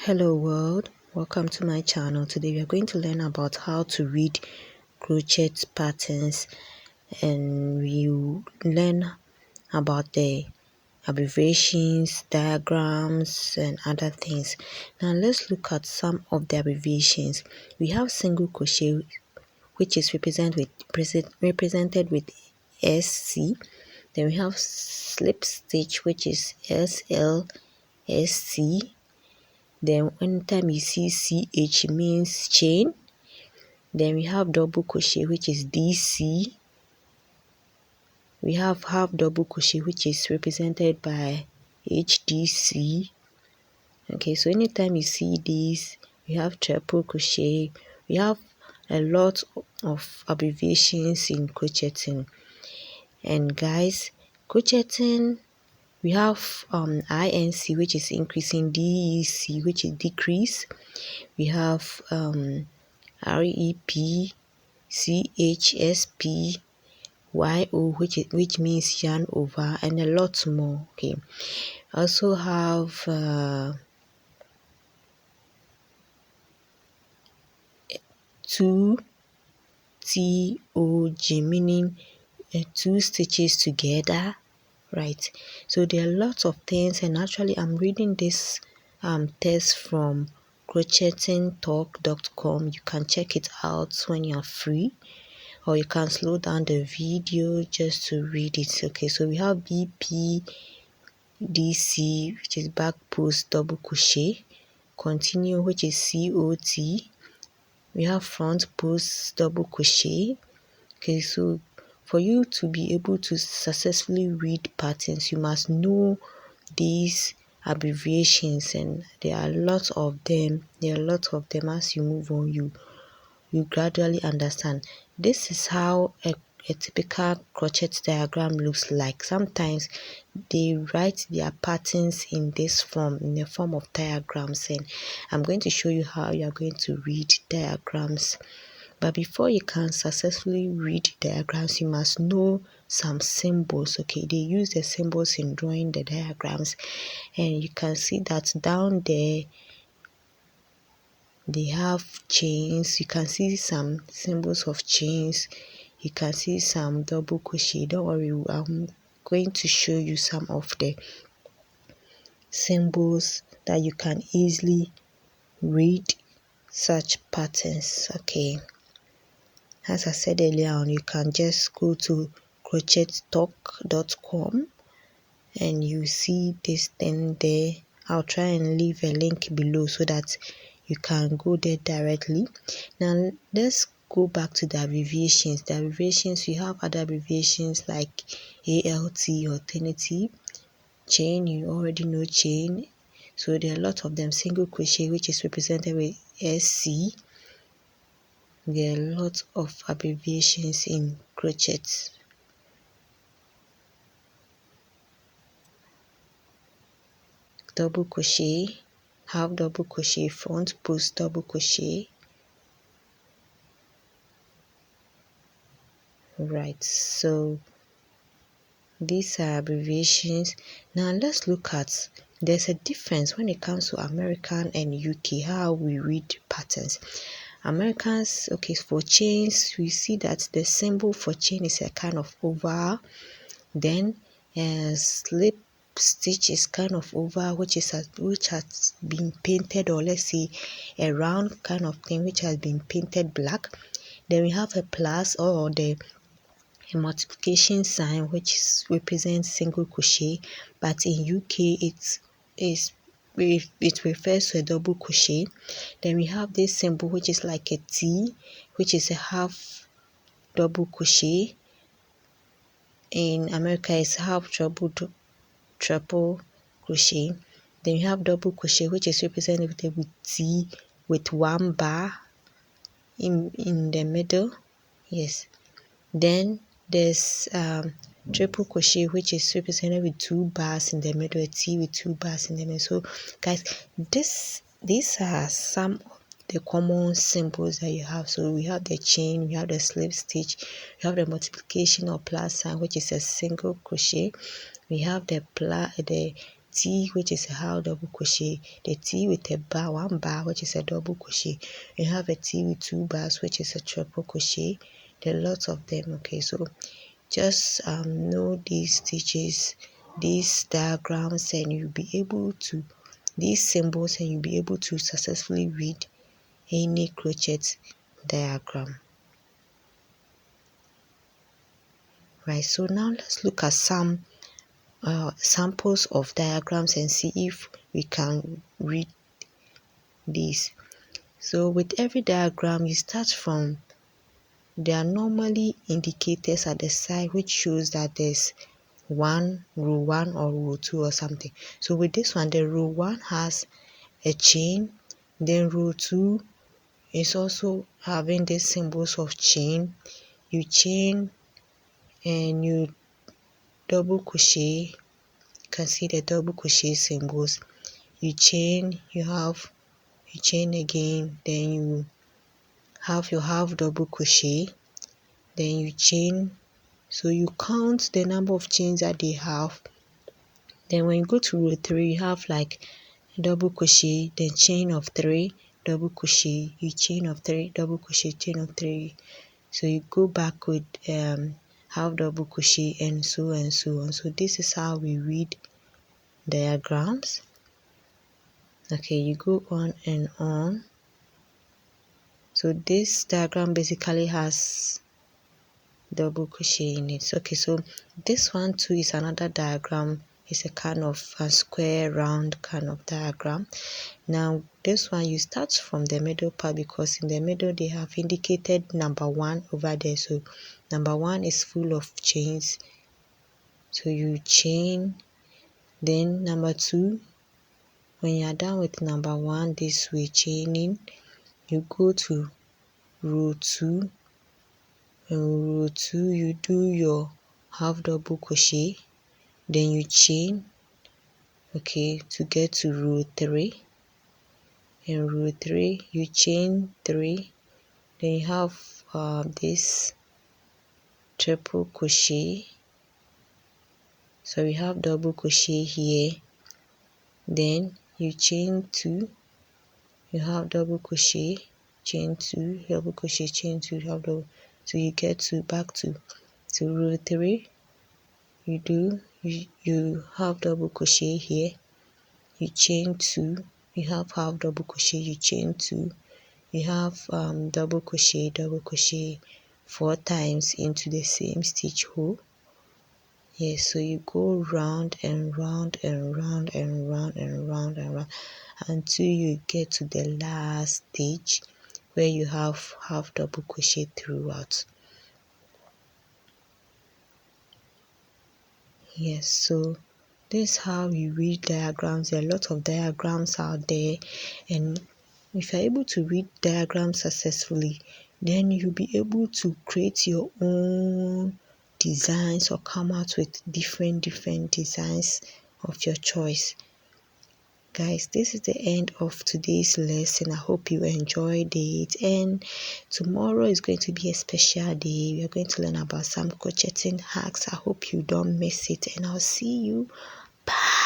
Hello world, welcome to my channel. Today we are going to learn about how to read crochet patterns, and we will learn about the abbreviations, diagrams and other things. Now let's look at some of the abbreviations. We have single crochet, which is represented with SC. Then we have slip stitch, which is SLSC. Then anytime you see CH, means chain. Then we have double crochet, which is DC. We have half double crochet, which is represented by HDC. Okay, so anytime you see this, we have triple crochet. We have a lot of abbreviations in crocheting. And guys, crocheting, we have INC, which is increasing, DEC, which is decrease. We have REP, CHSP, YO, which means yarn over, and a lot more. Okay, also have 2TOG, meaning 2 stitches together, right? So there are lots of things, and actually I'm reading this text from crochetingtalk.com. You can check it out when you're free, or you can slow down the video just to read it. Okay, so we have BPDC, which is back post double crochet. Continue, which is COT. We have front post double crochet. Okay, so for you to be able to successfully read patterns, you must know these abbreviations, and there are lots of them. As you move on, you gradually understand. This is how a typical crochet diagram looks like. Sometimes they write their patterns in this form, in the form of diagrams, and I'm going to show you how you are going to read diagrams. But before you can successfully read diagrams, you must know some symbols. Okay, they use the symbols in drawing the diagrams, and you can see that down there they have chains. You can see some symbols of chains. You can see some double crochet. Don't worry, I'm going to show you some of the symbols that you can easily read such patterns. Okay, as I said earlier on, you can just go to crochetingtalk.com and you see this thing there. I'll try and leave a link below so that you can go there directly. Now let's go back to the abbreviations. The abbreviations, we have other abbreviations like ALT, alternative, chain, you already know chain. So there are a lot of them. Single crochet, which is represented with SC. There are lots of abbreviations in crochet. Double crochet, half double crochet, front post double crochet. Right, so these are abbreviations. Now let's look at, there's a difference when it comes to American and UK, how we read patterns. Americans, okay, for chains, we see that the symbol for chain is a kind of oval. Then slip stitch is kind of oval, which has been painted, or let's say a round kind of thing which has been painted black. Then we have a plus, or a multiplication sign, which represents single crochet, but in UK it refers to a double crochet. Then we have this symbol which is like a T, which is a half double crochet. In America it's half triple crochet. Then you have double crochet, which is represented with T with one bar in the middle. Yes. Then there's triple crochet, which is represented with 2 bars in the middle, a T with 2 bars in the middle. So guys, these are some of the common symbols that you have. So we have the chain, we have the slip stitch, we have the multiplication or plus sign, which is a single crochet. We have the T, which is a half double crochet, the T with a bar, 1 bar, which is a double crochet. You have a T with 2 bars, which is a triple crochet. There are lots of them. Okay, so just know these stitches, these diagrams, and you'll be able to, these symbols, and you'll be able to successfully read any crochet diagram. Right, so now let's look at some samples of diagrams and see if we can read these. So with every diagram, you start from, there are normally indicators at the side which shows that there's row 1 or row 2 or something. So with this one, the row 1 has a chain, then row 2 is also having these symbols of chain. You chain and you double crochet. You can see the double crochet symbols. You chain, you chain again, then you have your half double crochet, then you chain. So you count the number of chains that they have. Then when you go to row 3, you have like double crochet, then chain of 3, double crochet, you chain of 3, double crochet, chain of 3. So you go back with half double crochet, and so on. So this is how we read diagrams. Okay, you go on and on. So this diagram basically has double crochet in it. Okay, so this one too is another diagram. It's a kind of a square round kind of diagram. Now this one, you start from the middle part, because in the middle they have indicated number 1 over there. So number 1 is full of chains, so you chain. Then number 2, when you are done with number 1 this way chaining, you go to row 2. In row 2 you do your half double crochet, then you chain, okay, to get to row 3. In row 3 you chain 3, then you have this triple crochet, so we have double crochet here, then you chain 2, you have double crochet, chain 2, double crochet, chain 2, you have double, so you get to back to row 3. You have double crochet here, you chain 2, you have half double crochet, you chain 2, you have double crochet 4 times into the same stitch hole. Yes, so you go round and round and round and round and round and round until you get to the last stage where you have half double crochet throughout. Yes, so this is how you read diagrams. There are a lot of diagrams out there, and if you're able to read diagrams successfully, then you'll be able to create your own designs or come out with different designs of your choice. Guys, this is the end of today's lesson. I hope you enjoyed it, and tomorrow is going to be a special day. We are going to learn about some crocheting hacks. I hope you don't miss it, and I'll see you. Bye.